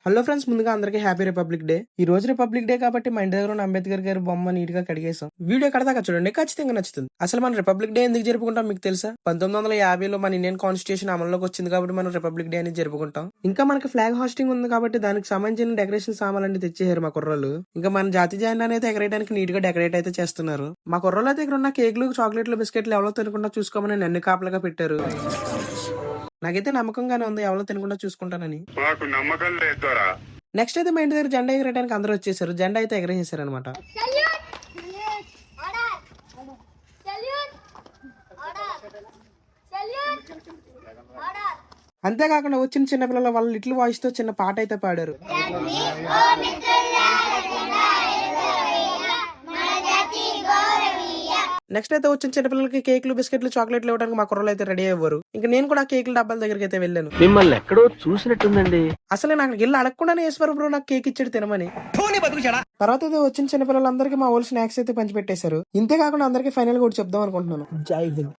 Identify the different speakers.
Speaker 1: Hello friends, ముందుగా అందరికీ happy republic day. ఈ రోజు రిపబ్లిక్ డే కాబట్టి మా ఇంటి దగ్గర ఉన్న అంబేద్కర్ గారి బొమ్మ నీట్ గా కడిగేసాం. వీడియో కడదాకా చూడండి, ఖచ్చితంగా నచ్చుతుంది. అసలు మన రిపబ్లిక్ డే ఎందుకు జరుపుకుంటాం మీకు తెలుసా? 1950లో మన ఇండియన్ కాన్స్టిట్యూషన్ అమల్లోకి వచ్చింది కాబట్టి మనం రిపబ్లిక్ డే అనేది జరుపుకుంటాం. ఇంకా మనకి ఫ్లాగ్ హాస్టింగ్ ఉంది కాబట్టి దానికి సంబంధించిన డెకరేషన్ సామాన్లు తెచ్చేసారు మా కుర్రోళ్ళు. ఇంకా మన జాతీయ జెండా అయితే ఎగరేయడానికి నీట్ గా డెకరేట్ అయితే చేస్తున్నారు. మా కుర్రోళ్ళ దగ్గర ఉన్న కేకులు, చాక్లెట్లు, బిస్కెట్లు ఎవరో తినకుండా చూసుకోమని నన్ను కాపలుగా పెట్టారు. నాకైతే నమ్మకంగానే ఉంది ఎవరో తినకుండా చూసుకుంటానని.
Speaker 2: మాకు నమ్మకం లేదురా.
Speaker 1: నెక్స్ట్ అయితే మా ఇంటి దగ్గర జెండా ఎగరేయడానికి అందరూ వచ్చేసారు. జెండా అయితే ఎగరేసారు అనమాట. అంతేకాకుండా వచ్చిన చిన్నపిల్లల వాళ్ళ లిటిల్ వాయిస్ తో చిన్న పాట అయితే పాడారు. నెక్స్ట్ అయితే వచ్చిన చిన్నపిల్లలకి కేకులు, బిస్కెట్లు, చాక్లెట్లు ఇవ్వడానికి మా కుర్రలు అయితే రెడీ అయ్యారు. ఇంకా నేను కూడా కేకుల డబ్బాల దగ్గరికి అయితే వెళ్ళాను.
Speaker 3: మిమ్మల్ని ఎక్కడో చూసినట్టుందండి.
Speaker 1: అసలు నాకు వెళ్ళి అడగకుండానే ఈశ్వర బ్రో నాకు కేక్ ఇచ్చాడు తినమని. తర్వాత అయితే వచ్చిన చిన్నపిల్లలందరికీ మా ఓల్డ్ స్నాక్స్ అయితే పంచిపెట్టేశారు. ఇంతే కాకుండా అందరికీ ఫైనల్ గా ఒకటి చెప్దాం అనుకుంటున్నాను. జై హింద్.